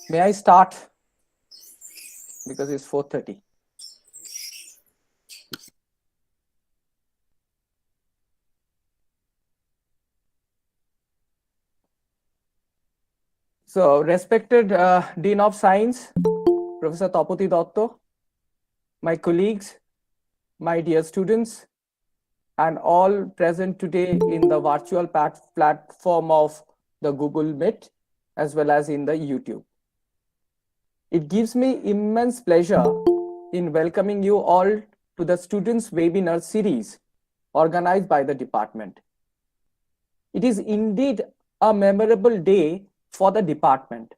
May I start? Because it's 4:30. So, respected Dean of Science, Professor Tapati Dotto, my colleagues, my dear students, and all present today in the virtual platform of the Google Meet, as well as in the YouTube. It gives me immense pleasure in welcoming you all to the Students' Webinar series organized by the department. It is indeed a memorable day for the department.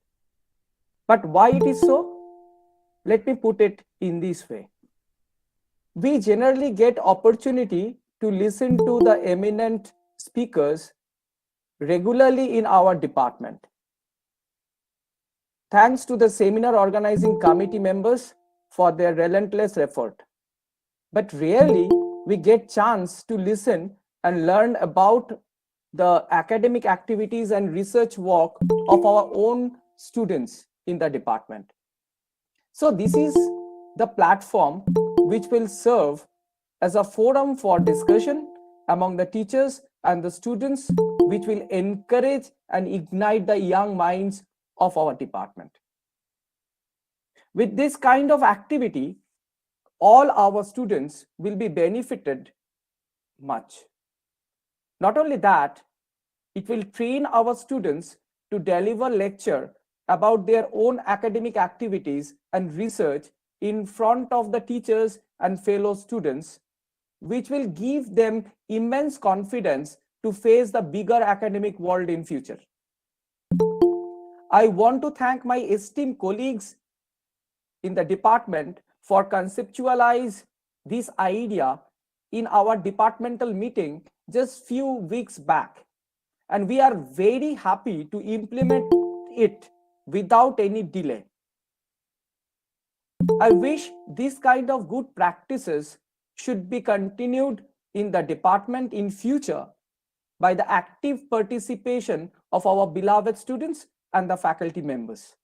But why it is so? Let me put it in this way. We generally get opportunity to listen to the eminent speakers regularly in our department. Thanks to the seminar organizing committee members for their relentless effort. But rarely we get chance to listen and learn about the academic activities and research work of our own students in the department. So this is the platform which will serve as a forum for discussion among the teachers and the students, which will encourage and ignite the young minds of our department. With this kind of activity, all our students will be benefited much. Not only that, it will train our students to deliver lecture about their own academic activities and research in front of the teachers and fellow students, which will give them immense confidence to face the bigger academic world in future. I want to thank my esteemed colleagues in the department for conceptualize this idea in our departmental meeting just few weeks back. And we are very happy to implement it without any delay. I wish this kind of good practices should be continued in the department in future by the active participation of our beloved students and the faculty members.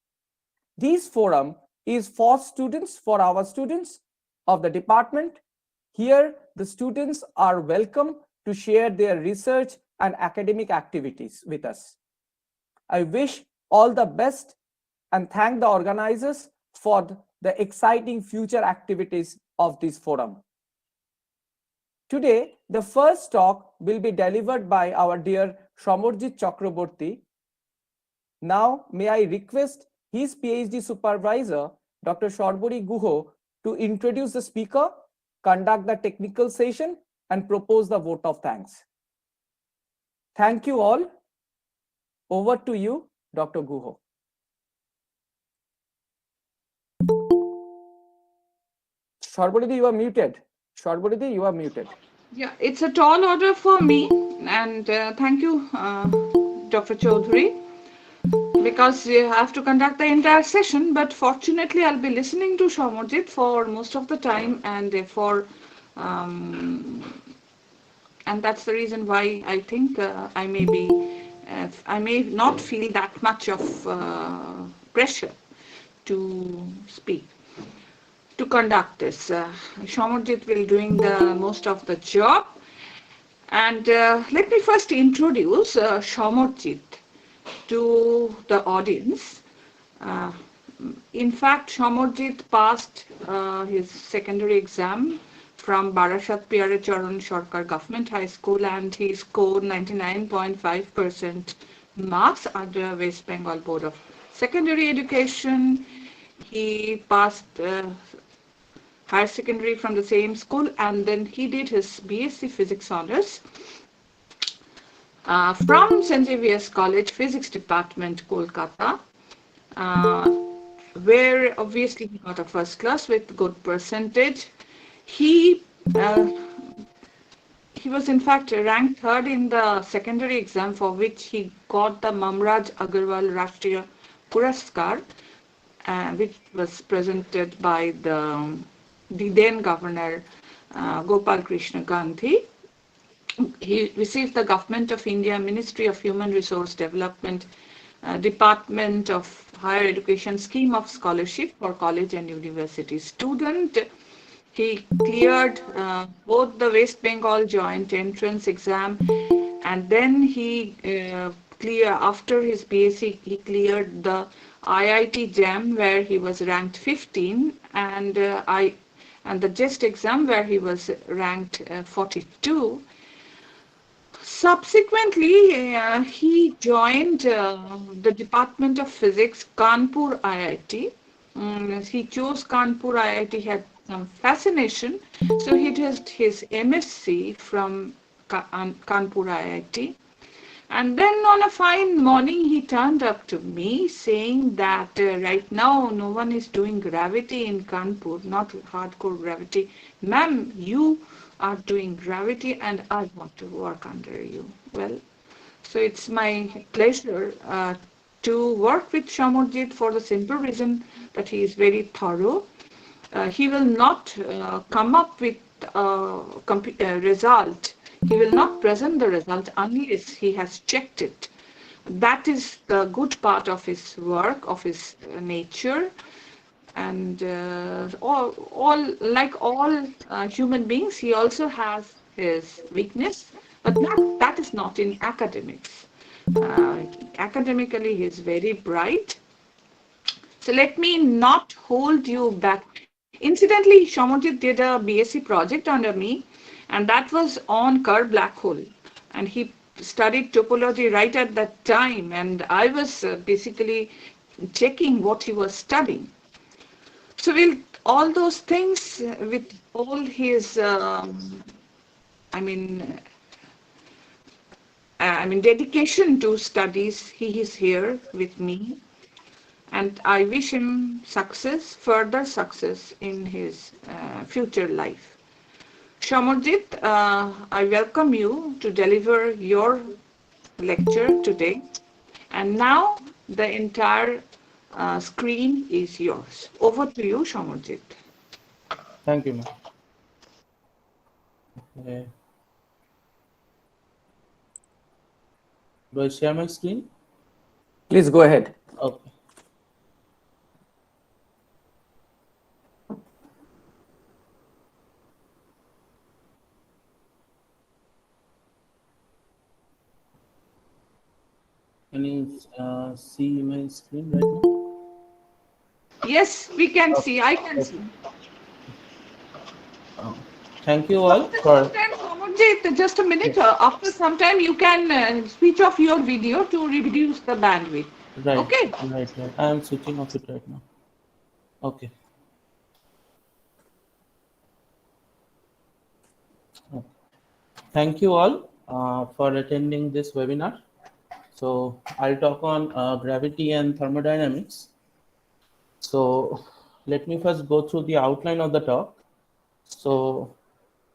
This forum is for students, for our students of the department. Here, the students are welcome to share their research and academic activities with us. I wish all the best and thank the organizers for the exciting future activities of this forum. Today, the first talk will be delivered by our dear Samarjit Chakraborty. Now, may I request his PhD supervisor, Dr. Sharbori Guho, to introduce the speaker, conduct the technical session, and propose the vote of thanks. Thank you all. Over to you, Dr. Guho. Sharbori, you are muted. Sharbori, you are muted. Yeah, it's a tall order for me, and thank you, Dr. Chaudhary, because you have to conduct the entire session, but fortunately I'll be listening to Samarjit for most of the time, and therefore and that's the reason why I think I may not feel that much of pressure to speak, to conduct this. Samarjit will doing the most of the job. And let me first introduce Samarjit to the audience. In fact, Samarjit passed his secondary exam from Barashat Pyare Charan Sarkar Government High School, and he scored 99.5% marks under West Bengal Board of Secondary Education. He passed higher secondary from the same school, and then he did his BSc Physics Honours from St. Xavier's College, Physics Department, Kolkata, where obviously he got a first class with good percentage. He was in fact ranked third in the secondary exam, for which he got the Mamraj Agarwal Rashtriya Puraskar, which was presented by the then Governor Gopal Krishna Gandhi. He received the Government of India Ministry of Human Resource Development Department of Higher Education scheme of scholarship for college and university student. He cleared both the West Bengal joint entrance exam, and then after his BSc, he cleared the IIT JAM where he was ranked 15, and the JEST exam where he was ranked 42. Subsequently, he joined the Department of Physics, Kanpur IIT. He chose Kanpur IIT, he had some fascination, so he did his MSc from Kanpur IIT. And then on a fine morning, he turned up to me saying that right now no one is doing gravity in Kanpur, not hardcore gravity. Ma'am, you are doing gravity and I want to work under you. Well, so it's my pleasure to work with Samarjit for the simple reason that he is very thorough. He will not come up with a result. He will not present the result unless he has checked it. That is the good part of his work, of his nature. And like all human beings, he also has his weakness, but that is not in academics. Academically, he is very bright. So let me not hold you back. Incidentally, Shomojit did a BSc project under me, and that was on Kerr black hole. And he studied topology right at that time, and I was basically checking what he was studying. So will all those things with all his, I mean, dedication to studies, he is here with me, and I wish him success, further success in his future life. Shamarjit, I welcome you to deliver your lecture today. And now the entire screen is yours. Over to you, Shamarjit. Thank you, ma'am. Okay. Do I share my screen? Please go ahead. Okay. Can you see my screen right now? Yes, we can see. I can see. Thank you all for. Shamarjit, just a minute. Yes. After some time, you can switch off your video to reduce the bandwidth. Right, Okay? right. I am switching off it right now. Okay. Thank you all for attending this webinar. So I'll talk on gravity and thermodynamics. So let me first go through the outline of the talk. So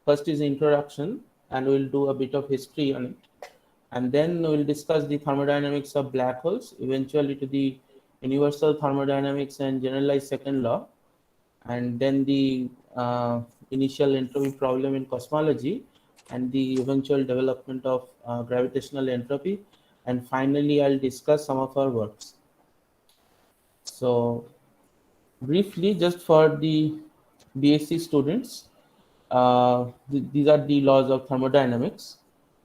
first is introduction, and we'll do a bit of history on it. And then we'll discuss the thermodynamics of black holes, eventually to the universal thermodynamics and generalized second law, and then the initial entropy problem in cosmology, and the eventual development of gravitational entropy. And finally, I'll discuss some of our works. So briefly, just for the BSc students, these are the laws of thermodynamics.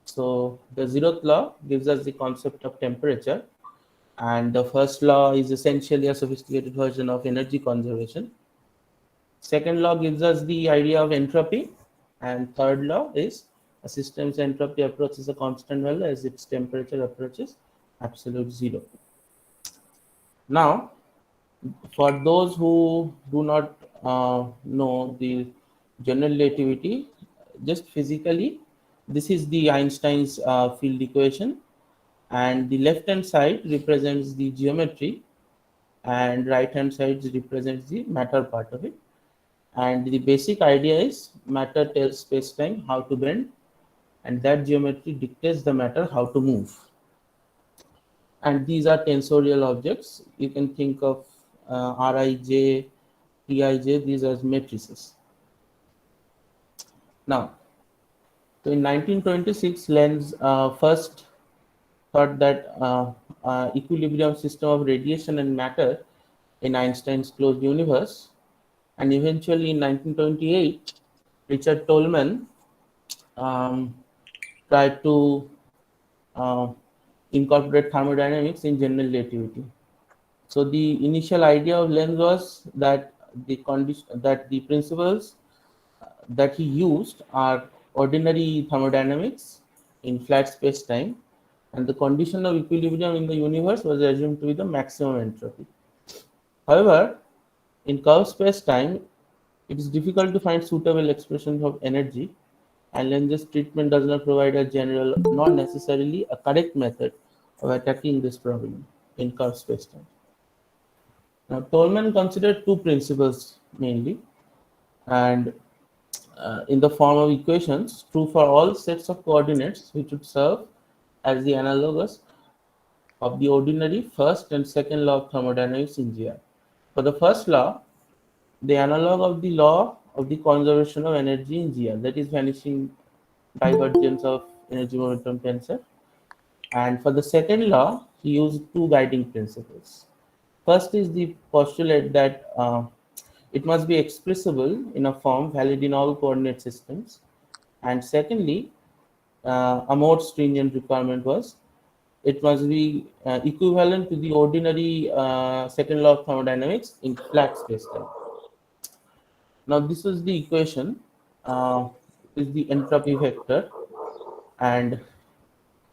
So the zeroth law gives us the concept of temperature, and the first law is essentially a sophisticated version of energy conservation. Second law gives us the idea of entropy, and third law is a system's entropy approaches a constant value as its temperature approaches absolute zero. Now, for those who do not know the general relativity, just physically, this is the Einstein's field equation, and the left hand side represents the geometry, and right hand side represents the matter part of it. And the basic idea is matter tells space-time how to bend, and that geometry dictates the matter how to move. And these are tensorial objects. You can think of Rij, Tij, these are matrices. Now, so in 1926, Lenz first thought that equilibrium system of radiation and matter in Einstein's closed universe. And eventually in 1928, Richard Tolman um, tried to uh, incorporate thermodynamics in general relativity. So the initial idea of Lenz was that the principles that he used are ordinary thermodynamics in flat space-time, and the condition of equilibrium in the universe was assumed to be the maximum entropy. However, in curved space-time, it is difficult to find suitable expressions of energy, and Lenz's treatment does not provide a general, nor necessarily a correct method of attacking this problem in curved spacetime. Now, Tolman considered two principles mainly, and in the form of equations, true for all sets of coordinates, which would serve as the analogus of the ordinary first and second law of thermodynamics in GR. For the first law, the analog of the law of the conservation of energy in GR, that is vanishing divergence of energy momentum tensor. And for the second law, he used two guiding principles. First is the postulate that it must be expressible in a form valid in all coordinate systems. And secondly, a more stringent requirement was it must be equivalent to the ordinary second law of thermodynamics in flat spacetime. Now, this is the equation, is the entropy vector, and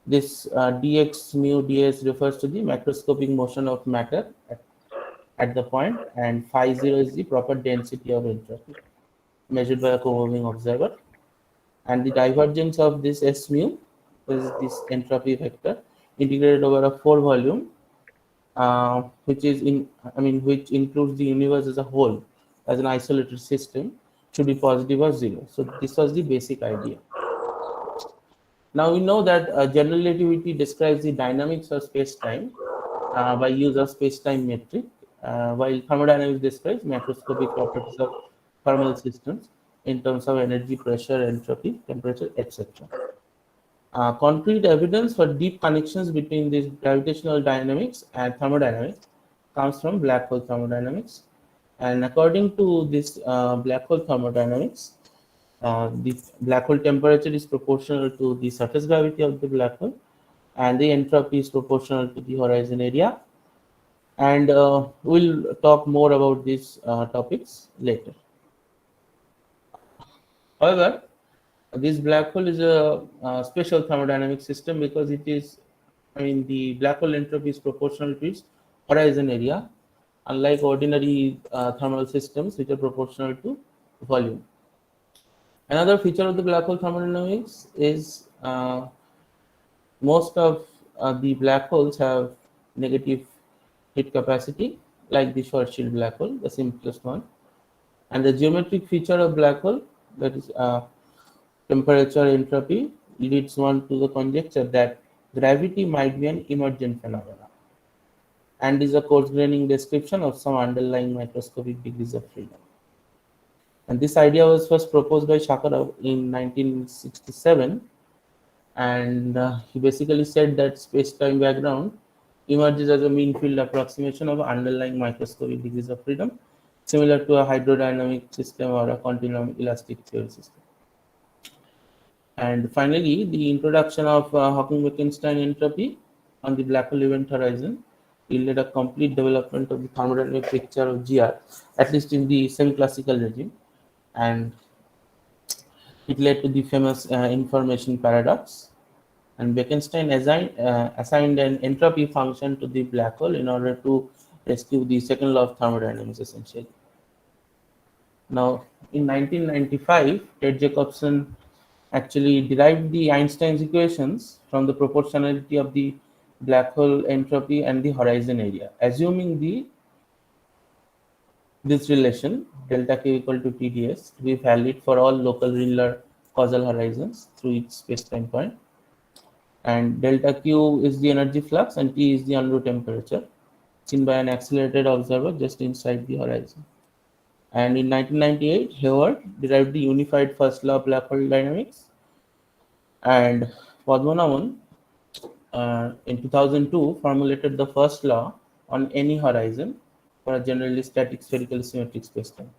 this dx mu ds refers to the macroscopic motion of matter at the point, and phi 0 is the proper density of entropy measured by a co-moving observer. And the divergence of this S mu is this entropy vector integrated over a 4 volume, which includes the universe as a whole as an isolated system, should be positive or zero. So this was the basic idea. Now we know that general relativity describes the dynamics of space-time by use of space-time metric, while thermodynamics describes macroscopic properties of thermal systems in terms of energy, pressure, entropy, temperature, etc. Concrete evidence for deep connections between these gravitational dynamics and thermodynamics comes from black hole thermodynamics. And according to this black hole thermodynamics, the black hole temperature is proportional to the surface gravity of the black hole, and the entropy is proportional to the horizon area. And we'll talk more about these topics later. However, this black hole is a special thermodynamic system because it is, the black hole entropy is proportional to its horizon area, unlike ordinary thermal systems which are proportional to volume. Another feature of the black hole thermodynamics is most of the black holes have negative heat capacity, like the Schwarzschild black hole, the simplest one. And the geometric feature of black hole, that is temperature entropy, leads one to the conjecture that gravity might be an emergent phenomenon and is a coarse-graining description of some underlying microscopic degrees of freedom. And this idea was first proposed by Shakarov in 1967, and he basically said that space-time background emerges as a mean field approximation of underlying microscopic degrees of freedom, similar to a hydrodynamic system or a continuum elastic theory system. And finally, the introduction of Hawking-Wittgenstein entropy on the black hole event horizon yielded a complete development of the thermodynamic picture of GR, at least in the semi-classical regime, and it led to the famous information paradox. And Wittgenstein assigned an entropy function to the black hole in order to rescue the second law of thermodynamics, essentially. Now, in 1995, Ted Jacobson actually derived the Einstein's equations from the proportionality of the black hole entropy and the horizon area, assuming this relation delta k equal to TdS to be valid for all local Rindler causal horizons through each space-time point. And delta q is the energy flux and T is the en route temperature seen by an accelerated observer just inside the horizon. And in 1998, Hayward derived the unified first law of black hole dynamics, and Padmanabhan in 2002 formulated the first law on any horizon for a generally static spherical symmetric spacetime.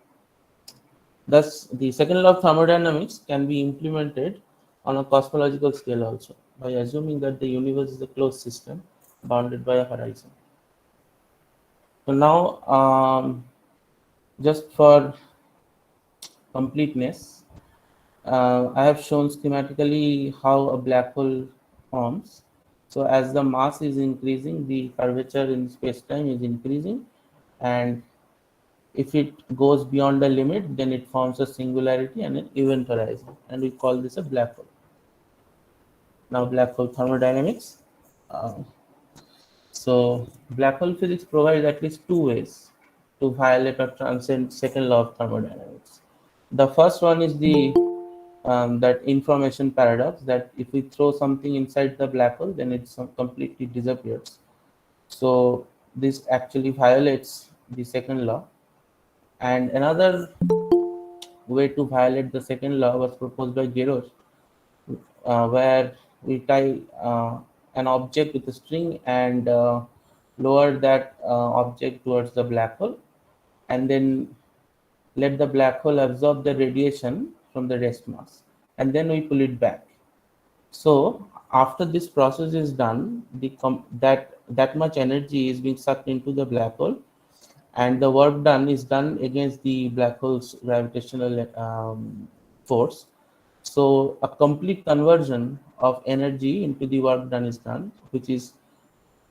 Thus, the second law of thermodynamics can be implemented on a cosmological scale also by assuming that the universe is a closed system bounded by a horizon. So now, just for completeness, I have shown schematically how a black hole forms. So as the mass is increasing, the curvature in space-time is increasing, and if it goes beyond the limit, then it forms a singularity and an event horizon, and we call this a black hole. Now, black hole thermodynamics. Uh, so black hole physics provides at least two ways to violate or transcend second law of thermodynamics. The first one is the that information paradox, that if we throw something inside the black hole, then it completely disappears. So this actually violates the second law. And another way to violate the second law was proposed by Zeroth, where we tie an object with a string and lower that object towards the black hole, and then let the black hole absorb the radiation from the rest mass, and then we pull it back. So after this process is done, that much energy is being sucked into the black hole, and the work done is done against the black hole's gravitational force. So a complete conversion of energy into the work done is done, which is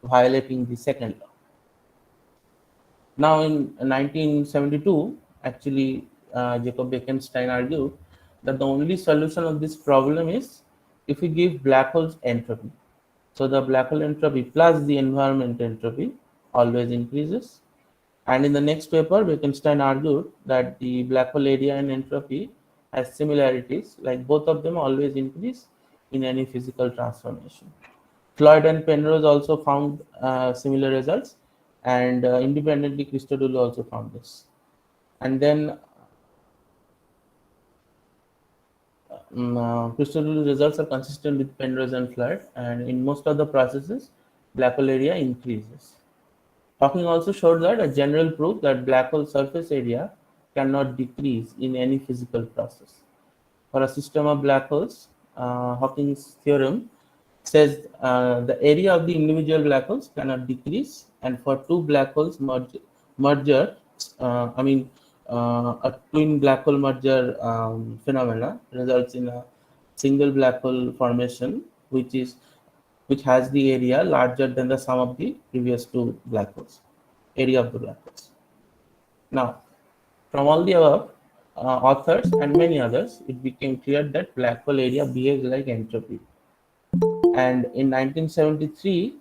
violating the second law. Now, in 1972, actually, Jacob Bekenstein argued that the only solution of this problem is if we give black holes entropy. So the black hole entropy plus the environment entropy always increases. And in the next paper, Bekenstein argued that the black hole area and entropy has similarities, like both of them always increase in any physical transformation. Floyd and Penrose also found similar results, and independently Christodoulou also found this. And then Christodoulou results are consistent with Penrose and Floyd, and in most of the processes, black hole area increases. Hawking also showed that a general proof that black hole surface area cannot decrease in any physical process. For a system of black holes, Hawking's theorem says the area of the individual black holes cannot decrease, and for two black holes merger, a twin black hole merger phenomena results in a single black hole formation, which has the area larger than the sum of the previous two black holes, area of the black holes. Now, from all the above authors and many others, it became clear that black hole area behaves like entropy. And in 1973,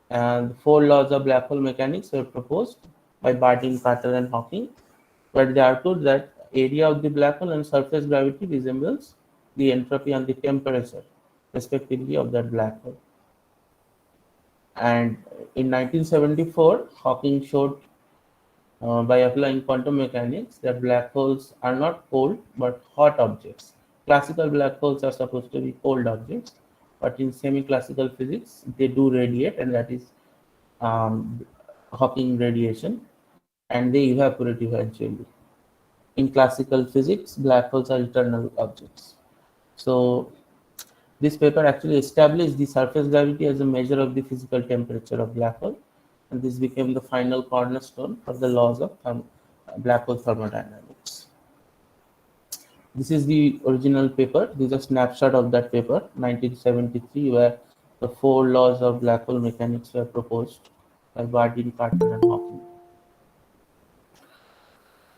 the four laws of black hole mechanics were proposed by Bardeen, Carter, and Hawking, where they argued that area of the black hole and surface gravity resembles the entropy and the temperature, respectively, of that black hole. And in 1974, Hawking showed by applying quantum mechanics that black holes are not cold but hot objects. Classical black holes are supposed to be cold objects, but in semi-classical physics, they do radiate, and that is Hawking radiation, and they evaporate eventually. In classical physics, black holes are eternal objects. So this paper actually established the surface gravity as a measure of the physical temperature of black hole, and this became the final cornerstone for the laws of black hole thermodynamics. This is the original paper. This is a snapshot of that paper, 1973, where the four laws of black hole mechanics were proposed by Bardeen, Carter, and Hawking.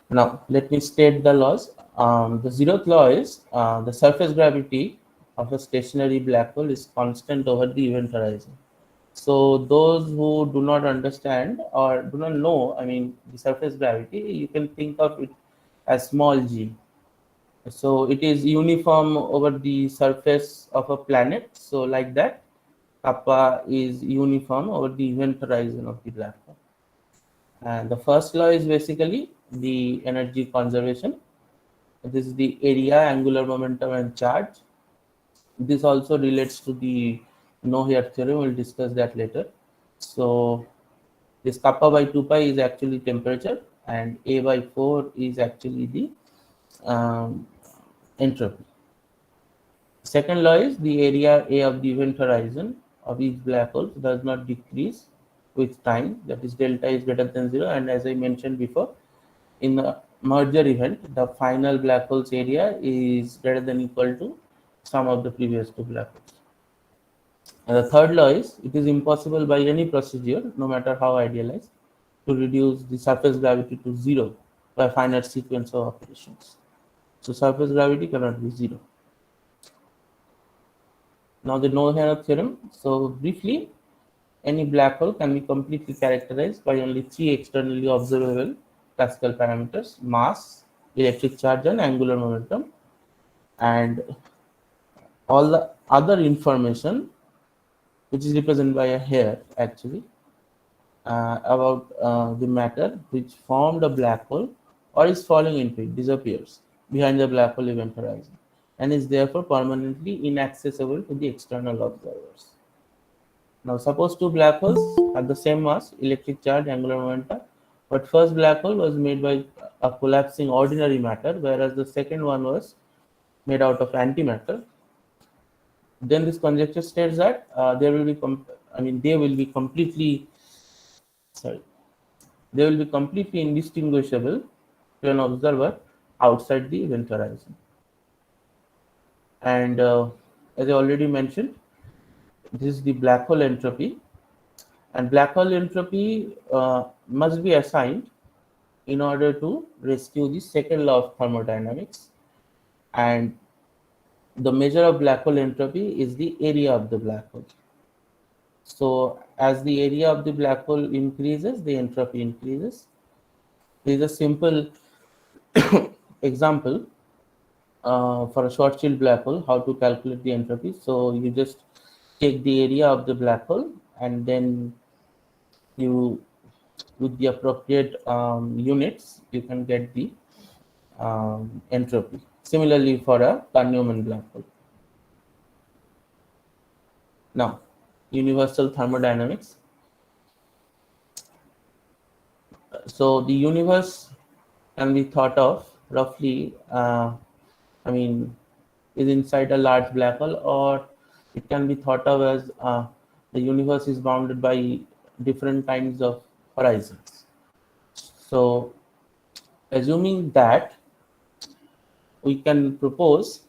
Now, let me state the laws. The zeroth law is the surface gravity of a stationary black hole is constant over the event horizon. So those who do not understand or do not know, the surface gravity, you can think of it as small g. So it is uniform over the surface of a planet. So like that, kappa is uniform over the event horizon of the black hole. And the first law is basically the energy conservation. This is the area, angular momentum, and charge. This also relates to the No-here theorem, we'll discuss that later. So this kappa by 2 pi is actually temperature, and A by 4 is actually the um, entropy. Second law is the area A of the event horizon of each black hole does not decrease with time, that is delta is greater than 0, and as I mentioned before, in the merger event, the final black hole's area is greater than equal to sum of the previous two black holes. And the third law is it is impossible by any procedure, no matter how idealized, to reduce the surface gravity to 0 by a finite sequence of operations. So surface gravity cannot be 0. Now the no-here theorem. So briefly, any black hole can be completely characterized by only three externally observable classical parameters: mass, electric charge, and angular momentum. And all the other information, which is represented by a hair actually, about the matter which formed a black hole or is falling into it, disappears behind the black hole event horizon and is therefore permanently inaccessible to the external observers. Now, suppose two black holes have the same mass, electric charge, angular momentum, but first black hole was made by a collapsing ordinary matter, whereas the second one was made out of antimatter. Then this conjecture states that they will be completely sorry, they will be completely indistinguishable to an observer outside the event horizon. And as I already mentioned, this is the black hole entropy, and black hole entropy must be assigned in order to rescue the second law of thermodynamics. And the measure of black hole entropy is the area of the black hole. So as the area of the black hole increases, the entropy increases. There is a simple example for a Schwarzschild black hole, how to calculate the entropy. So you just take the area of the black hole, and then you, with the appropriate units, you can get the entropy. Similarly for a Carnot black hole. Now, universal thermodynamics. So the universe can be thought of roughly, is inside a large black hole, or it can be thought of as the universe is bounded by different kinds of horizons. So, assuming that, we can propose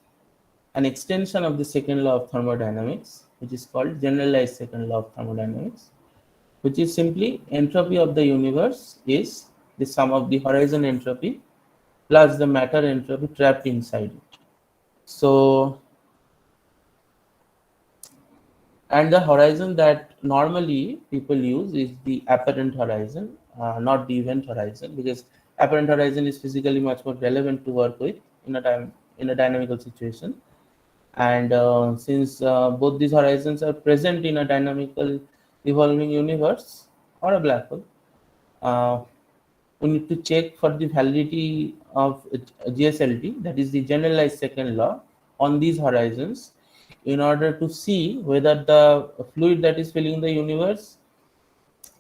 an extension of the second law of thermodynamics, which is called generalized second law of thermodynamics, which is simply entropy of the universe is the sum of the horizon entropy plus the matter entropy trapped inside it. So, and the horizon that normally people use is the apparent horizon, not the event horizon, because apparent horizon is physically much more relevant to work with in a dynamical situation. And since both these horizons are present in a dynamical evolving universe or a black hole, uh, we need to check for the validity of GSLT, that is the generalized second law, on these horizons in order to see whether the fluid that is filling the universe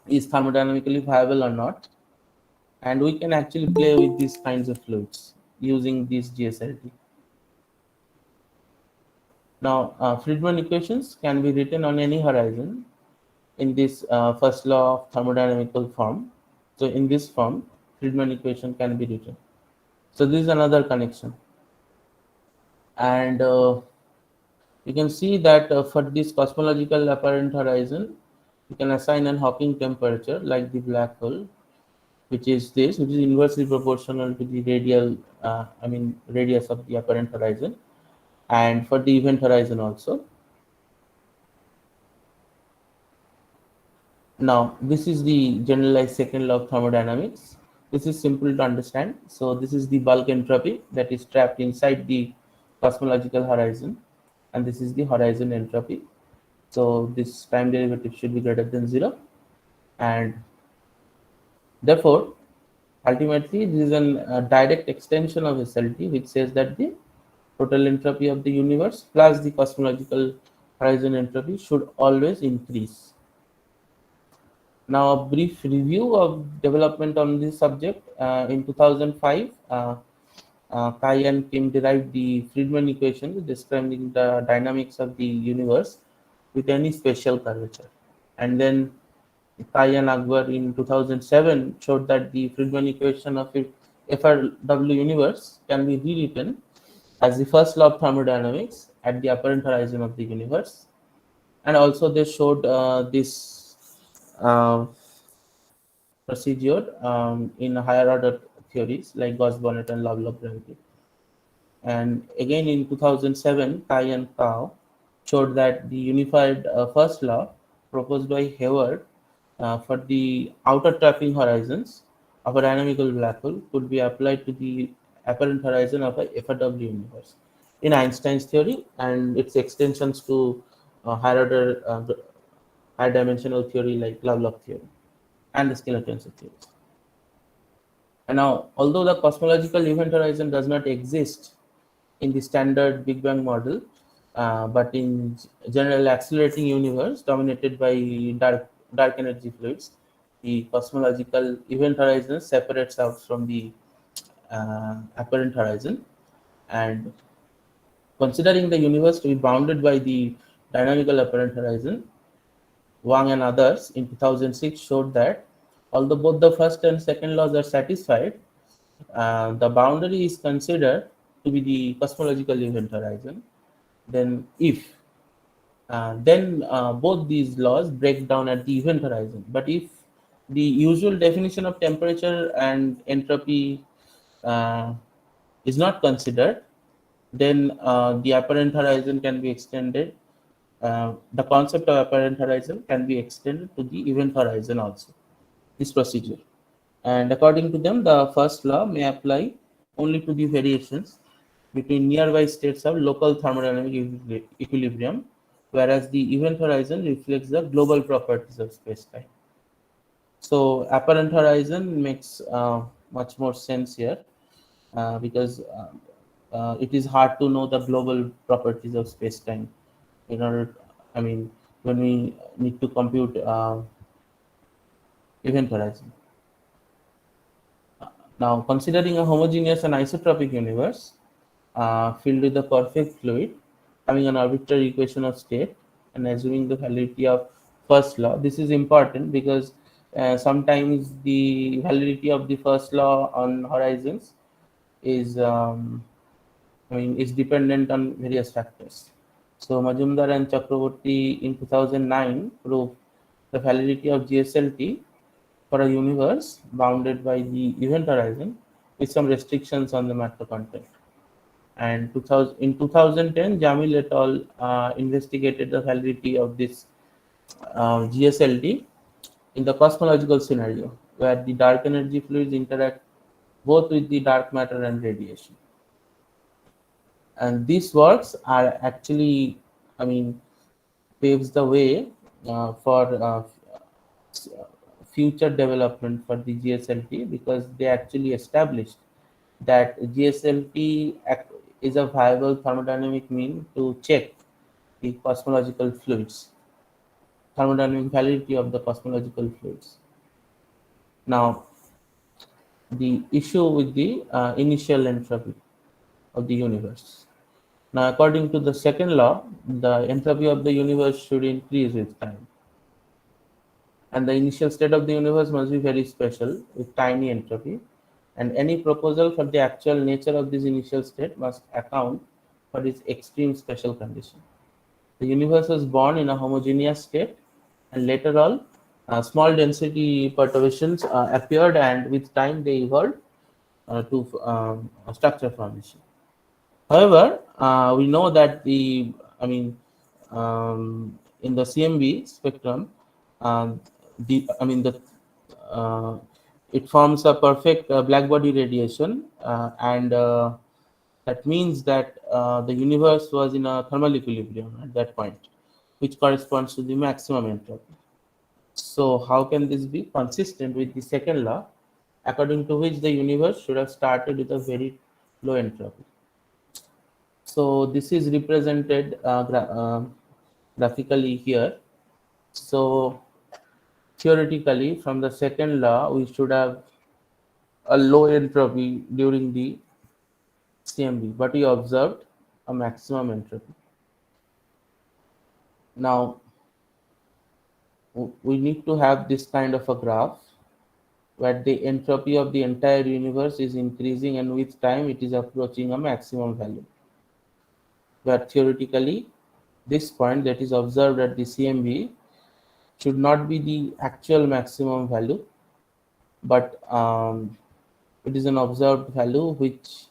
is thermodynamically viable or not. And we can actually play with these kinds of fluids using this GSLT. Now, Friedmann equations can be written on any horizon in this first law of thermodynamical form. So in this form, Friedmann equation can be written. So this is another connection. And you can see that for this cosmological apparent horizon, you can assign an Hawking temperature like the black hole, which is inversely proportional to the radius of the apparent horizon, and for the event horizon also. Now, this is the generalized second law of thermodynamics. This is simple to understand. So this is the bulk entropy that is trapped inside the cosmological horizon, and this is the horizon entropy. So this time derivative should be greater than 0, and therefore, ultimately, this is a direct extension of SLT, which says that the total entropy of the universe plus the cosmological horizon entropy should always increase. Now, a brief review of development on this subject. In 2005, Kai and Kim derived the Friedman equation describing the dynamics of the universe with any special curvature. And then Kai and Akbar in 2007 showed that the Friedman equation of FRW universe can be rewritten as the first law of thermodynamics at the apparent horizon of the universe. And also they showed this uh, procedure in higher order theories like Gauss-Bonnet and Lovelock gravity. And again in 2007, Kai and Kao showed that the unified first law proposed by Hayward for the outer trapping horizons of a dynamical black hole could be applied to the apparent horizon of a FRW universe in Einstein's theory and its extensions to higher order high dimensional theory like Lovelock theory and the scalar tensor theories. And now, although the cosmological event horizon does not exist in the standard Big Bang model, but in general accelerating universe dominated by dark energy fluids, the cosmological event horizon separates out from the apparent horizon. And considering the universe to be bounded by the dynamical apparent horizon, Wang and others in 2006 showed that although both the first and second laws are satisfied, the boundary is considered to be the cosmological event horizon. Then, if then both these laws break down at the event horizon. But if the usual definition of temperature and entropy uh, is not considered, then the apparent horizon can be extended. The concept of apparent horizon can be extended to the event horizon also. This procedure. And according to them, the first law may apply only to the variations between nearby states of local thermodynamic equilibrium, whereas the event horizon reflects the global properties of space-time. So apparent horizon makes much more sense here because it is hard to know the global properties of space-time in order, I mean, when we need to compute event horizon. Now, considering a homogeneous and isotropic universe filled with a perfect fluid, having an arbitrary equation of state, and assuming the validity of first law, this is important because sometimes the validity of the first law on horizons is, is dependent on various factors. So Majumdar and Chakraborty in 2009 proved the validity of GSLT for a universe bounded by the event horizon with some restrictions on the matter content. And in 2010, Jamil et al. Investigated the validity of this GSLT in the cosmological scenario, where the dark energy fluids interact both with the dark matter and radiation. And these works are actually, I mean, paves the way for future development for the GSLT because they actually established that GSLT is a viable thermodynamic mean to check the cosmological fluids, thermodynamic validity of the cosmological fluids. Now, the issue with the initial entropy of the universe. Now, according to the second law, the entropy of the universe should increase with time. And the initial state of the universe must be very special with tiny entropy. And any proposal for the actual nature of this initial state must account for its extreme special condition. The universe was born in a homogeneous state, and later on, small density perturbations appeared, and with time they evolved to structure formation. However, we know that in the CMB spectrum, uh, uh, it forms a perfect black body radiation, and that means that the universe was in a thermal equilibrium at that point, which corresponds to the maximum entropy. So, how can this be consistent with the second law, according to which the universe should have started with a very low entropy? So this is represented graphically here. So theoretically, from the second law, we should have a low entropy during the CMB, but we observed a maximum entropy. Now, we need to have this kind of a graph where the entropy of the entire universe is increasing, and with time it is approaching a maximum value. Where theoretically, this point that is observed at the CMB should not be the actual maximum value, but it is an observed value which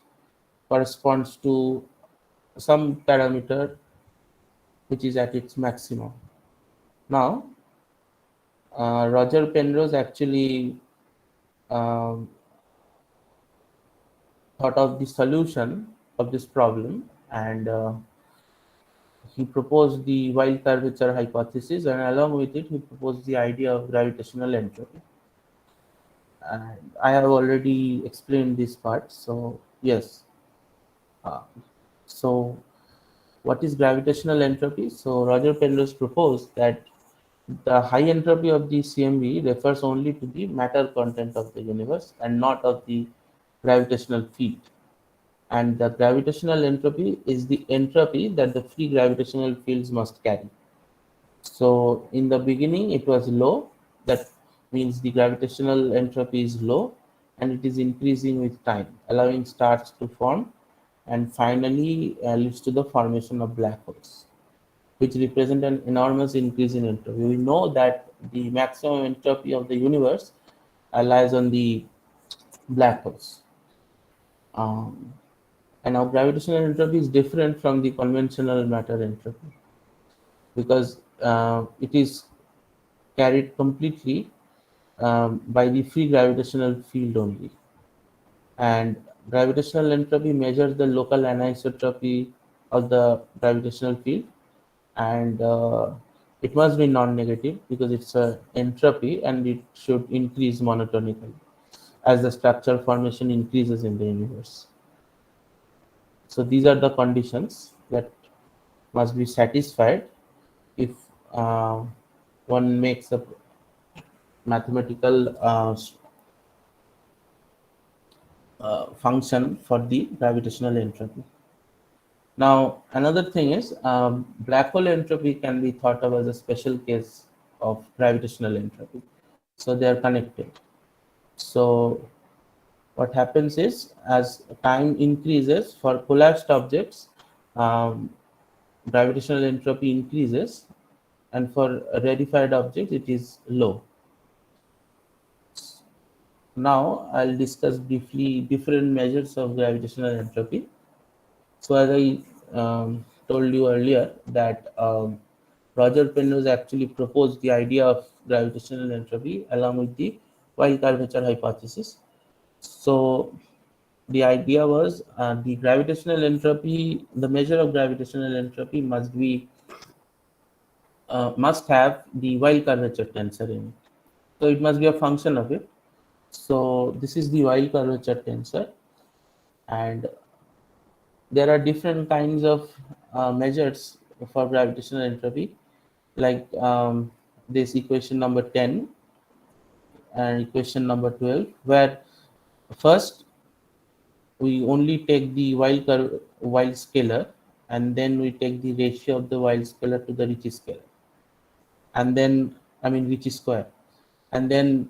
corresponds to some parameter which is at its maximum. Now, Roger Penrose actually um, thought of the solution of this problem, and he proposed the wild curvature hypothesis, and along with it he proposed the idea of gravitational entropy. And I have already explained this part, so yes. uh, so what is gravitational entropy? So Roger Penrose proposed that the high entropy of the CMB refers only to the matter content of the universe and not of the gravitational field. And the gravitational entropy is the entropy that the free gravitational fields must carry. So in the beginning it was low, that means the gravitational entropy is low, and it is increasing with time, allowing stars to form, and finally leads to the formation of black holes, which represent an enormous increase in entropy. We know that the maximum entropy of the universe lies on the black holes. Um, and now gravitational entropy is different from the conventional matter entropy because it is carried completely by the free gravitational field only. And gravitational entropy measures the local anisotropy of the gravitational field, and it must be non-negative because it's a entropy and it should increase monotonically as the structure formation increases in the universe. So these are the conditions that must be satisfied if uh, one makes a mathematical function for the gravitational entropy. Now, another thing is black hole entropy can be thought of as a special case of gravitational entropy. So they are connected. So what happens is as time increases for collapsed objects, um, gravitational entropy increases, and for rarefied objects, it is low. Now I'll discuss briefly different measures of gravitational entropy. So as I told you earlier that Roger Penrose actually proposed the idea of gravitational entropy along with the wild curvature hypothesis. So the idea was the gravitational entropy, the measure of gravitational entropy must have the wild curvature tensor in it. So it must be a function of it. So this is the wild curvature tensor, and there are different kinds of measures for gravitational entropy, like this equation number 10 and equation number 12, where first we only take the wild scalar, and then we take the ratio of the wild scalar to the Ricci scalar, and then Ricci square, and then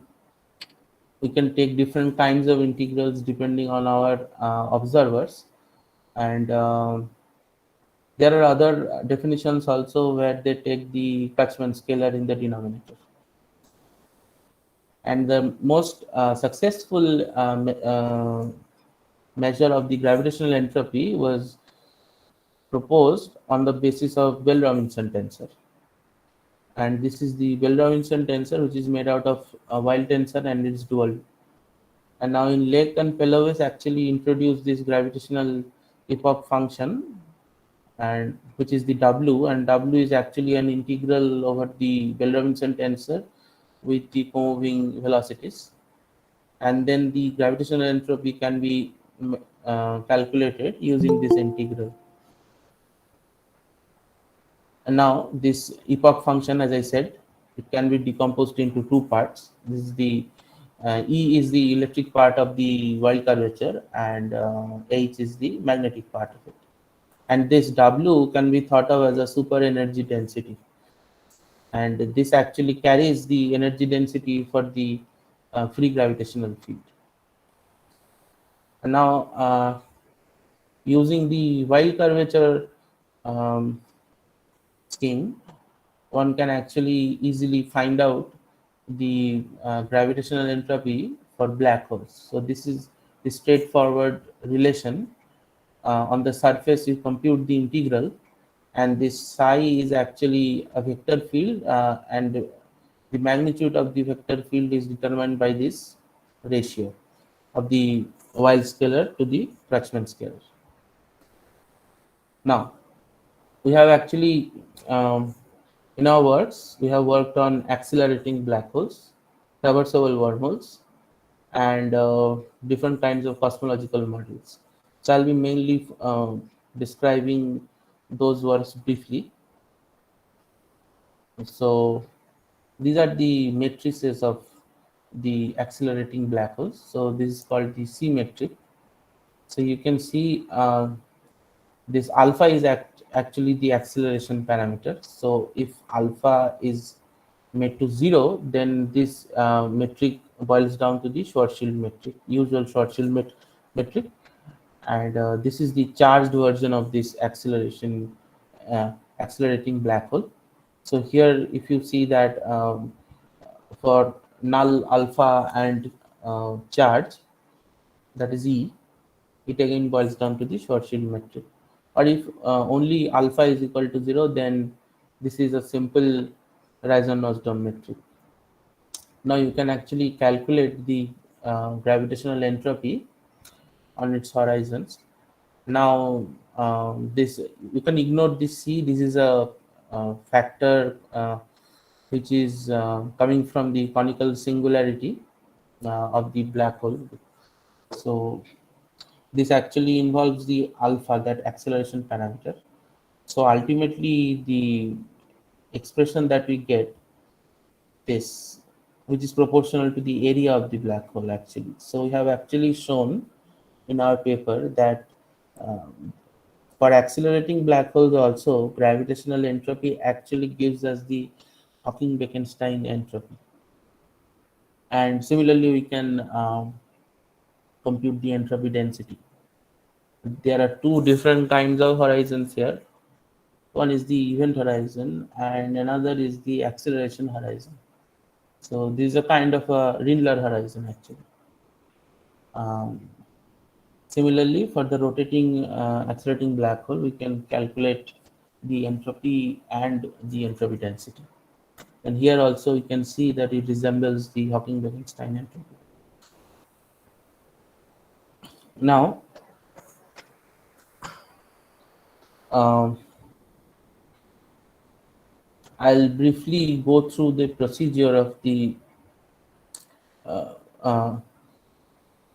we can take different kinds of integrals depending on our observers, and there are other definitions also where they take the Kachman scalar in the denominator. And the most successful measure of the gravitational entropy was proposed on the basis of Bell-Robinson tensor. And this is the Bell-Robinson tensor, which is made out of a wild tensor and its dual. And now in Lake and Pelowes actually introduced this gravitational epoch function, and which is the W, and W is actually an integral over the Bell-Robinson tensor with the co-moving velocities, and then the gravitational entropy can be calculated using this integral. And now this epoch function, as I said, it can be decomposed into two parts. This is the E is the electric part of the Weyl curvature, and H is the magnetic part of it. And this W can be thought of as a super energy density. And this actually carries the energy density for the free gravitational field. And now, using the Weyl curvature um, scheme, one can actually easily find out the gravitational entropy for black holes. So this is the straightforward relation. On the surface, you compute the integral, and this psi is actually a vector field, and the magnitude of the vector field is determined by this ratio of the Weyl scalar to the Krugman scalar. Now, we have actually, in our works, we have worked on accelerating black holes, traversable wormholes, and different kinds of cosmological models. So I'll be mainly describing those works briefly. So these are the matrices of the accelerating black holes. So this is called the C metric. So you can see this alpha is actually the acceleration parameter. So if alpha is made to 0, then this metric boils down to the Schwarzschild metric, usual Schwarzschild metric. And this is the charged version of this accelerating black hole. So here, if you see that for null alpha and charge, that is E, it again boils down to the Schwarzschild metric. Or if only alpha is equal to 0, then this is a simple Raison-Nussbaum metric. Now you can actually calculate the gravitational entropy on its horizons. Now this, you can ignore this C. This is a factor which is coming from the conical singularity of the black hole. So this actually involves the alpha, that acceleration parameter. So ultimately, the expression that we get, this, which is proportional to the area of the black hole actually. So we have actually shown in our paper that for accelerating black holes also, gravitational entropy actually gives us the Hawking-Bekenstein entropy. And similarly, we can compute the entropy density. There are two different kinds of horizons here. One is the event horizon and another is the acceleration horizon. So this is a kind of a Rindler horizon actually. Similarly, for the rotating accelerating black hole, we can calculate the entropy and the entropy density. And here also you can see that it resembles the Hawking-Bekenstein entropy. Now, um, I'll briefly go through the procedure of the uh, uh,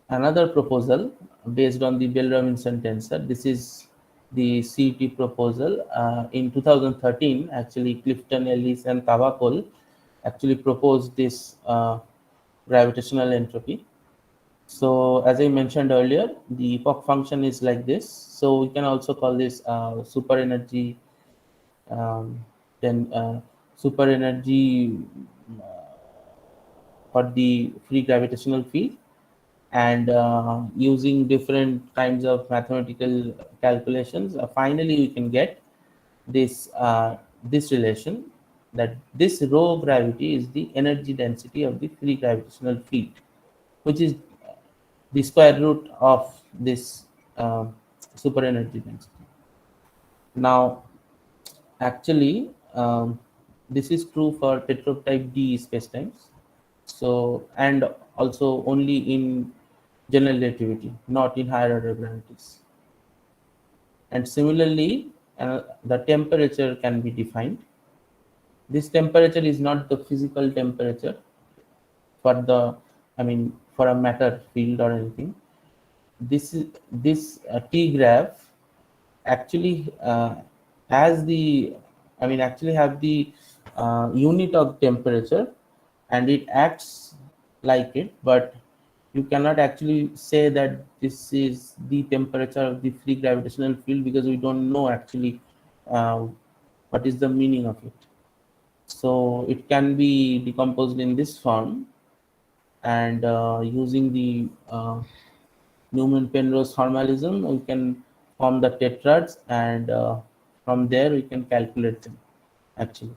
another proposal based on the Bell-Robinson tensor. This is the CET proposal. In 2013, actually, Clifton, Ellis, and Tavakol actually proposed this gravitational entropy. So as I mentioned earlier, the epoch function is like this. So we can also call this super energy, then super energy for the free gravitational field. And using different kinds of mathematical calculations, finally we can get this relation, that this rho gravity is the energy density of the free gravitational field, which is the square root of this super energy density. Now, actually, this is true for tetrop type D spacetimes. So, and also only in general relativity, not in higher order gravities. And similarly, the temperature can be defined. This temperature is not the physical temperature for the, I mean, for a matter field or anything. This T graph actually has the I mean, actually have the unit of temperature, and it acts like it, but you cannot actually say that this is the temperature of the free gravitational field, because we don't know actually uh, what is the meaning of it. So it can be decomposed in this form, and using the Newman-Penrose formalism, we can form the tetrads, and from there we can calculate them actually.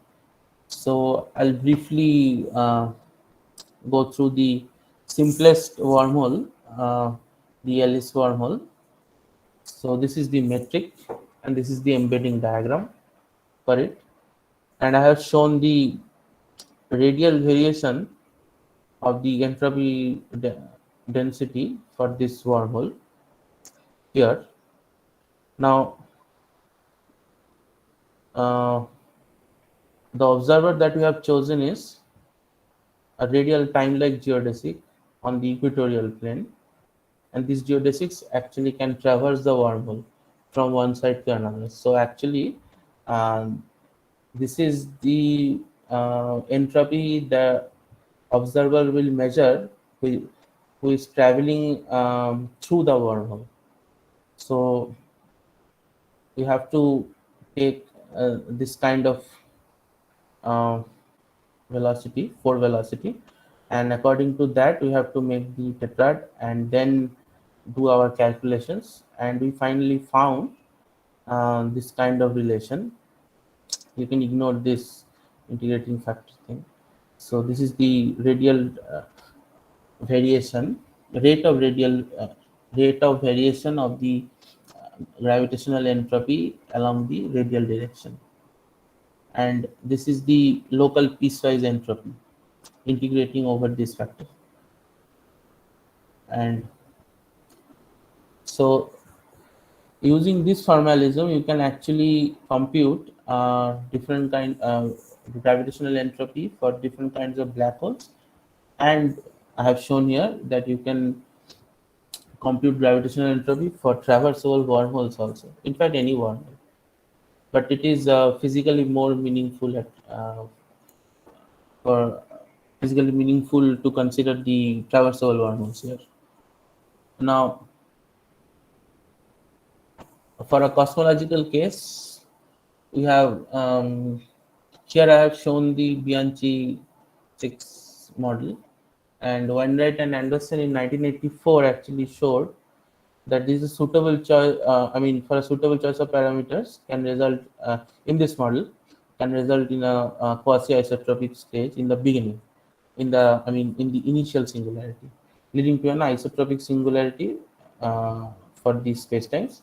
So I'll briefly go through the simplest wormhole, the Alice wormhole. So this is the metric, and this is the embedding diagram for it. And I have shown the radial variation of the entropy density for this wormhole here. Now, uh, the observer that we have chosen is a radial time-like geodesic on the equatorial plane, and these geodesics actually can traverse the wormhole from one side to another. So actually, um, this is the entropy the observer will measure who is traveling through the wormhole. So you have to take this kind of uh, velocity, for velocity, and according to that we have to make the tetrad and then do our calculations, and we finally found this kind of relation. You can ignore this integrating factor thing. So this is the radial variation, rate of radial rate of variation of the gravitational entropy along the radial direction, and this is the local piecewise entropy integrating over this factor. And so using this formalism you can actually compute different kind gravitational entropy for different kinds of black holes, and I have shown here that you can compute gravitational entropy for traversable wormholes also, in fact any wormhole, but it is physically more meaningful for physically meaningful to consider the traversable wormholes here. Now, for a cosmological case, we have here I have shown the Bianchi 6 model, and Wainwright and Anderson in 1984 actually showed that this is a suitable choice. I mean, for a suitable choice of parameters can result in this model can result in a quasi-isotropic stage in the beginning, in the initial singularity, leading to an isotropic singularity for these spacetimes.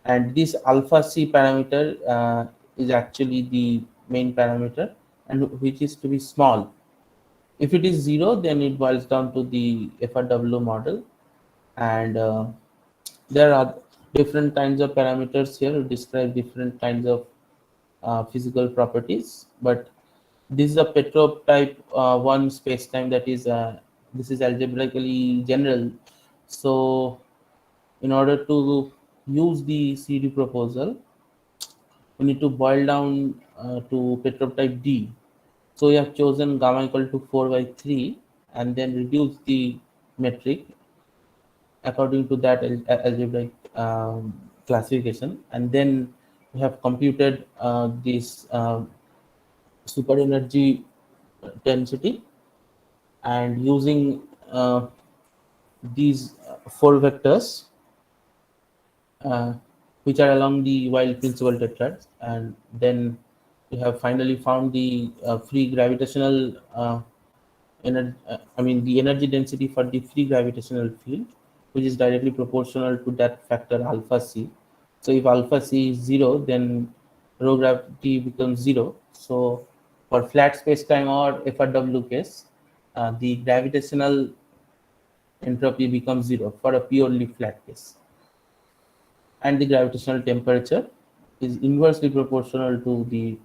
And this alpha c parameter is actually the main parameter, and which is to be small. If it is 0, then it boils down to the FRW model, and there are different kinds of parameters here to describe different kinds of physical properties, but this is a Petrov type 1 spacetime, that is this is algebraically general. So in order to use the CD proposal, we need to boil down to Petrov type D. So we have chosen gamma equal to 4 by 3 and then reduce the metric according to that algebraic classification, and then we have computed this super energy density, and using these four vectors uh, which are along the wild principal tetrads, and then we have finally found the free gravitational the energy density for the free gravitational field, which is directly proportional to that factor alpha c. So if alpha c is 0, then rho gravity becomes 0. So for flat space-time or FRW case, the gravitational entropy becomes 0 for a purely flat case, and the gravitational temperature is inversely proportional to the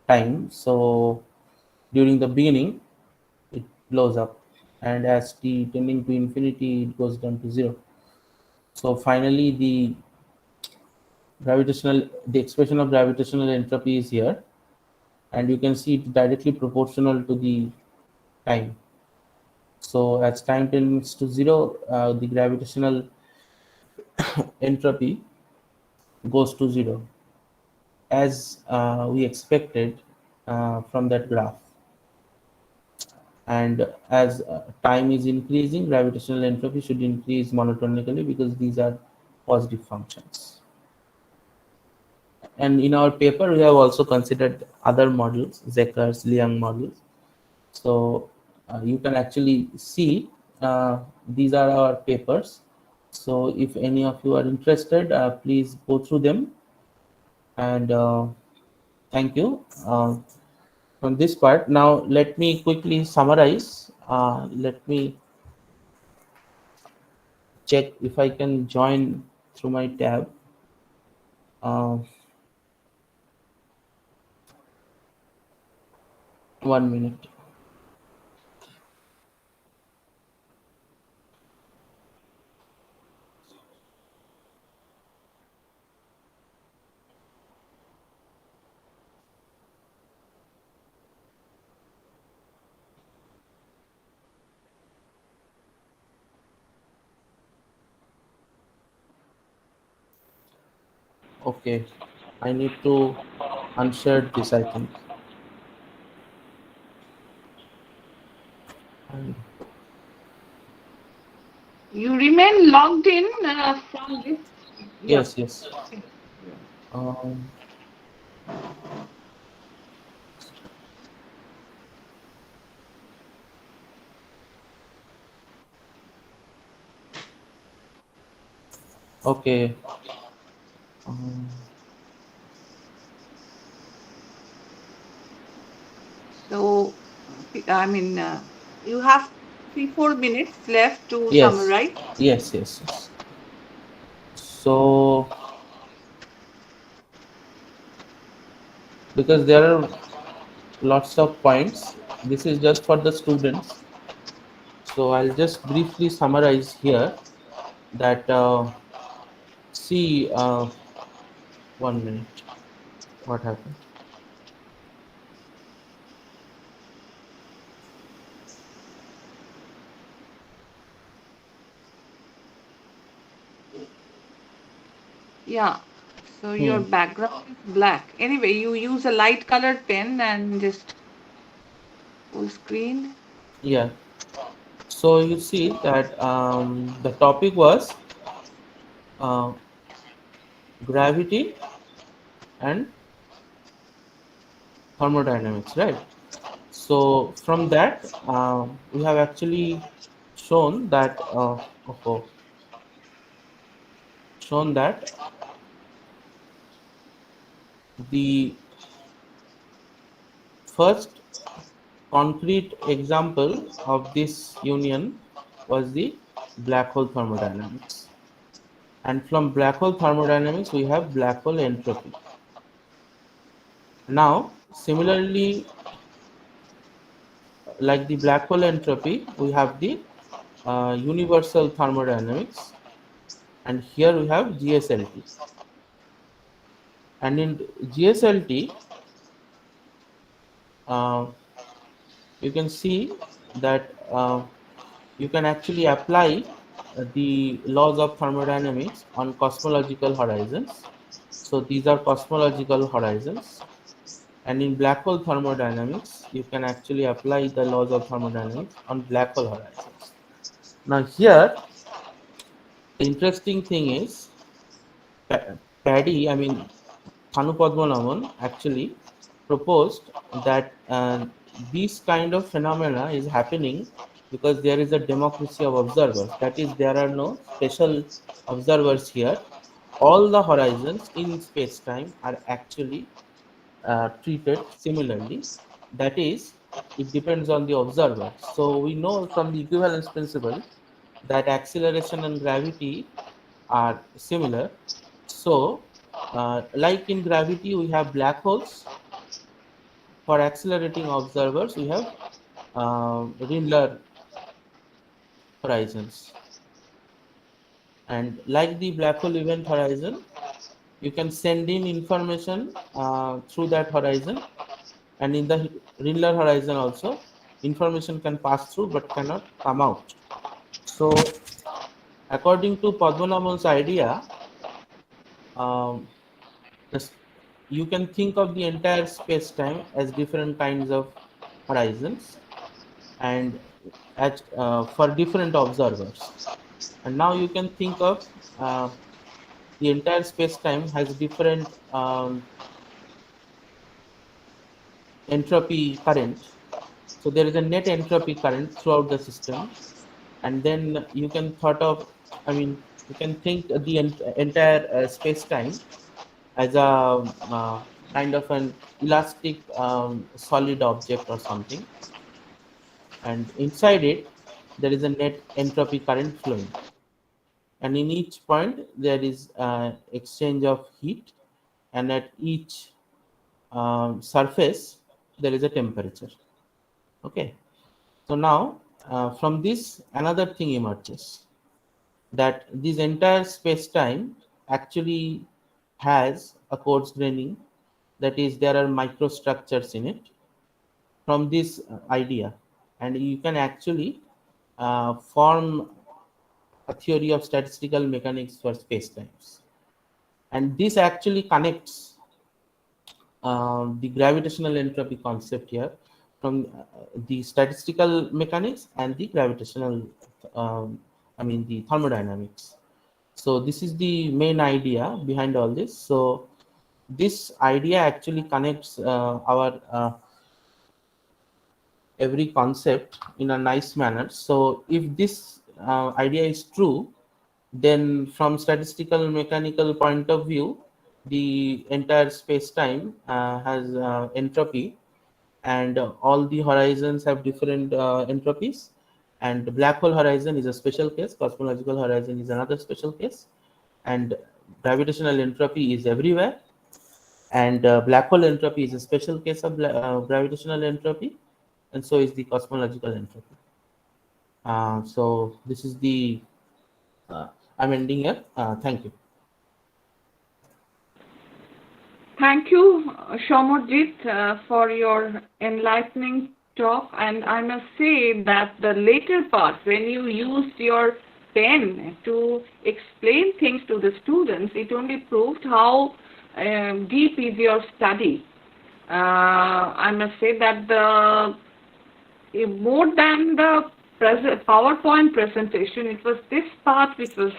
time. So during the beginning it blows up, and as t tending to infinity it goes down to 0. So finally the expression of gravitational entropy is here, and you can see it directly proportional to the time. So as time tends to zero, the gravitational entropy goes to zero, as we expected from that graph. And as time is increasing, gravitational entropy should increase monotonically because these are positive functions. And in our paper, we have also considered other models, Zekers, Liang models. So you can actually see these are our papers. So if any of you are interested, please go through them. And thank you from this part. Now let me quickly summarize. Let me check if I can join through my tab. Uh, 1 minute. Okay, I need to unshare this, I think. And You remain logged in from this. Yeah. yes, yes. Um, okay. Um, So, I mean, you have 3-4 minutes left to yes, summarize. yes, yes, yes. So, because there are lots of points, this is just for the students. So, I'll just briefly summarize here that see, 1 minute. What happened? Yeah. So your Hmm. background is black. Anyway, you use a light colored pen and just full screen. Yeah. So you see that the topic was uh, gravity and thermodynamics, right? So from that, we have actually shown that oh, shown that the first concrete example of this union was the black hole thermodynamics. And from black hole thermodynamics, we have black hole entropy. Now, similarly, like the black hole entropy, we have the universal thermodynamics, and here we have GSLT. And in GSLT, uh, you can see that you can actually apply the laws of thermodynamics on cosmological horizons. So these are cosmological horizons. And in black hole thermodynamics, you can actually apply the laws of thermodynamics on black hole horizons. Now here, the interesting thing is, Paddy, I mean, Thanu Padmanabhan actually proposed that this kind of phenomena is happening because there is a democracy of observers. That is, there are no special observers here. All the horizons in space-time are actually treated similarly. That is, it depends on the observer. So we know from the equivalence principle that acceleration and gravity are similar. So, like in gravity, we have black holes. For accelerating observers, we have Rindler horizons. And like the black hole event horizon, you can send in information through that horizon. and in the Rindler horizon also, information can pass through but cannot come out. So according to Padmanabhan's idea, um, you can think of the entire space-time as different kinds of horizons, and for different observers. And now you can think of the entire space-time has different entropy current. So there is a net entropy current throughout the system, and then you can you can think the entire space-time as a kind of an elastic solid object or something, and inside it there is a net entropy current flowing, and in each point there is exchange of heat, and at each surface there is a temperature. Okay, so now from this another thing emerges, that this entire space-time actually has a coarse graining, that is there are microstructures in it from this idea, and you can actually form a theory of statistical mechanics for space-times, and this actually connects the gravitational entropy concept here from the statistical mechanics and the gravitational the thermodynamics. So this is the main idea behind all this. So this idea actually connects our every concept in a nice manner. So if this idea is true, then from statistical mechanical point of view, the entire space-time has entropy, and all the horizons have different entropies, and the black hole horizon is a special case, cosmological horizon is another special case, and gravitational entropy is everywhere, and black hole entropy is a special case of gravitational entropy, and so is the cosmological entropy. So this is the I'm ending here. Thank you. Thank you, Samarjit, for your enlightening talk. And I must say that the later part, when you used your pen to explain things to the students, it only proved how deep is your study. I must say that more than the PowerPoint presentation, it was this part which was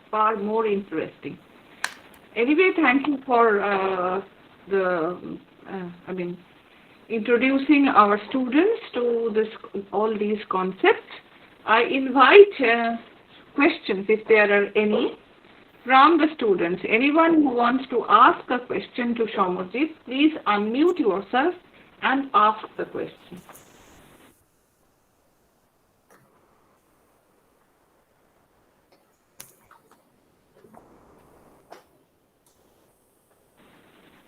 far more interesting. Anyway, thank you for introducing our students to all these concepts. I invite questions, if there are any, from the students. Anyone who wants to ask a question to Samarjit, please unmute yourself and ask the question.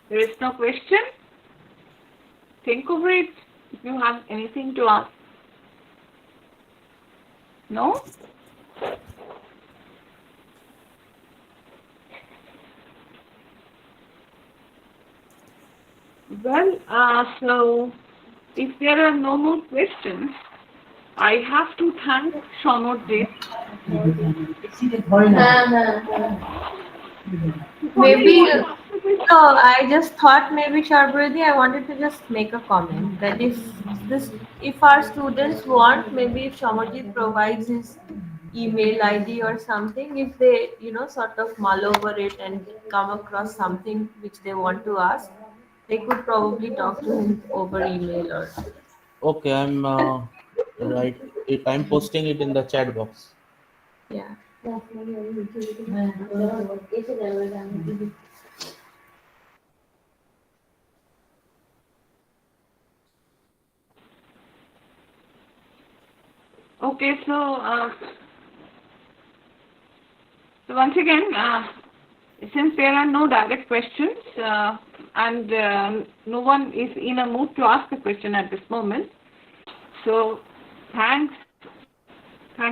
There is no question? Think over it if you have anything to ask. No? Well, so if there are no more questions, I have to thank Samarjit. Maybe, no, I just thought maybe Chakraborty, I wanted to just make a comment that if our students want, maybe if Samarjit provides his email ID or something, if they, sort of mull over it and come across something which they want to ask, they could probably talk to him over email or. Okay, I'm right. I'm posting it in the chat box. Yeah. Okay, so once again, since there are no direct questions and no one is in a mood to ask a question at this moment, so thank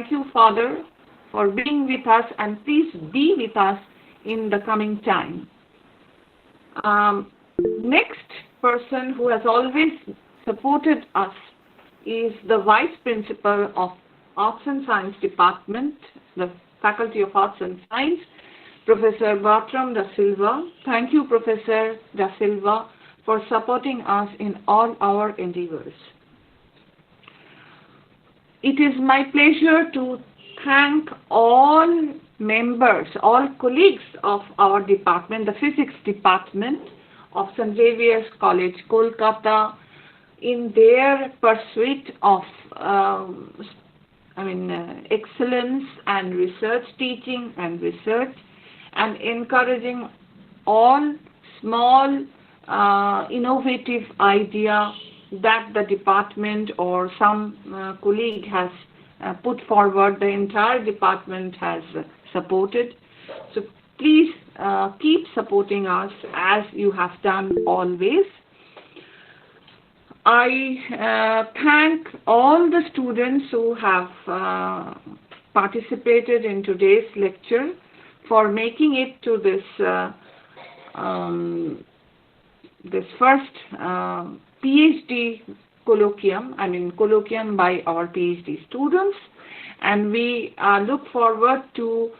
you, Father, for being with us, and please be with us in the coming time. Next, person who has always supported us is the Vice Principal of Arts and Science Department, the Faculty of Arts and Science, Professor Bartram da Silva. Thank you, Professor da Silva, for supporting us in all our endeavors. It is my pleasure to thank all members, all colleagues of our department, the Physics Department of St. Xavier's College, Kolkata, in their pursuit of excellence and research, teaching and research, and encouraging all small innovative idea that the department or some colleague has put forward. The entire department has supported. So please keep supporting us as you have done always. I thank all the students who have participated in today's lecture for making it to this this first Ph.D. colloquium by our Ph.D. students, and we look forward to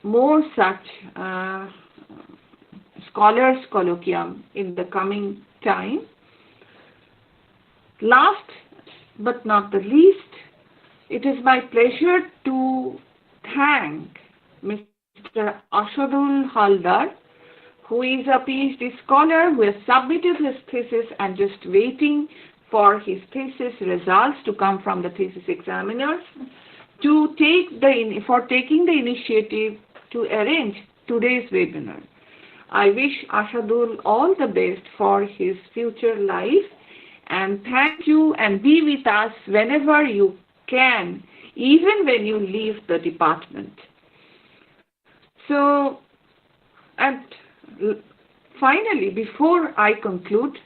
more such scholars colloquium in the coming time. Last but not the least, it is my pleasure to thank Mr. Ashadul Haldar, who is a PhD scholar who has submitted his thesis and just waiting for his thesis results to come from the thesis examiners, for taking the initiative to arrange today's webinar. I wish Ashadul all the best for his future life, and thank you, and be with us whenever you can, even when you leave the department. So, and finally, before I conclude,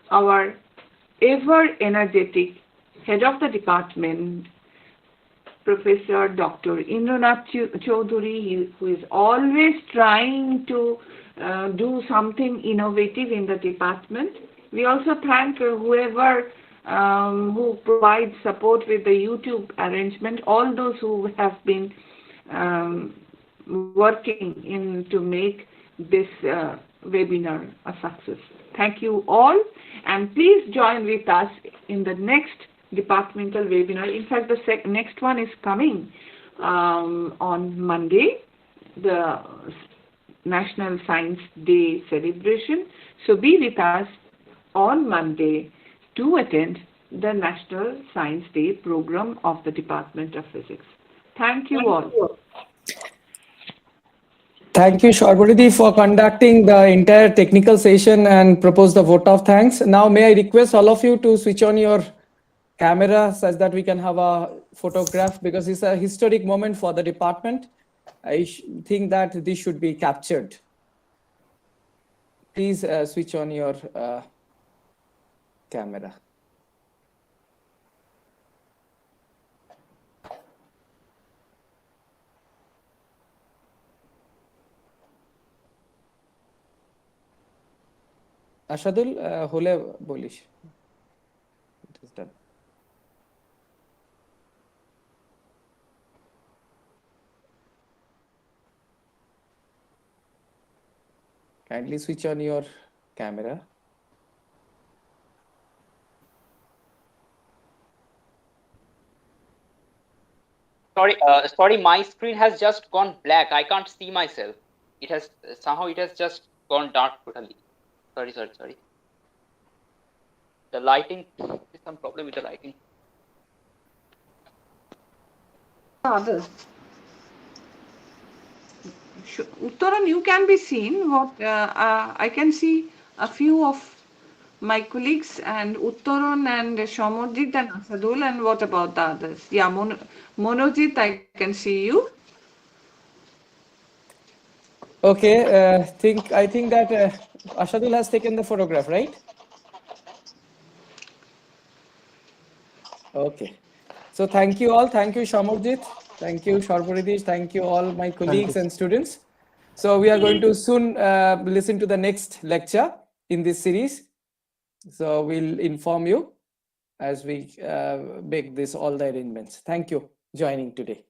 our ever energetic head of the department, Professor Dr. Indranath Chaudhary, who is always trying to do something innovative in the department. We also thank whoever who provides support with the YouTube arrangement, all those who have been working to make this webinar a success. Thank you all, and please join with us in the next departmental webinar. In fact, the next one is coming on Monday, the National Science Day celebration. So be with us on Monday to attend the National Science Day program of the Department of Physics. Thank you all. Thank you, Chakraborty, for conducting the entire technical session and propose the vote of thanks. Now, may I request all of you to switch on your camera such that we can have a photograph, because it's a historic moment for the department. I think that this should be captured. Please switch on your camera. Ashadul, hole bolish. It is done. Kindly switch on your camera. Sorry, my screen has just gone black. I can't see myself. It has just gone dark totally. Sorry. The lighting, there's some problem with the lighting. Others. Uttaran, you can be seen. I can see a few of my colleagues, and Uttaran and Samarjit and Ashadul, and what about the others? Yeah, Monojit, I can see you. Okay, I think that Ashadul has taken the photograph, right? Okay. So thank you all. Thank you, Samarjit. Thank you, Chakraborty. Thank you all my colleagues and students. So we are going to soon listen to the next lecture. in this series. So we'll inform you as we make this all the arrangements. Thank you joining today.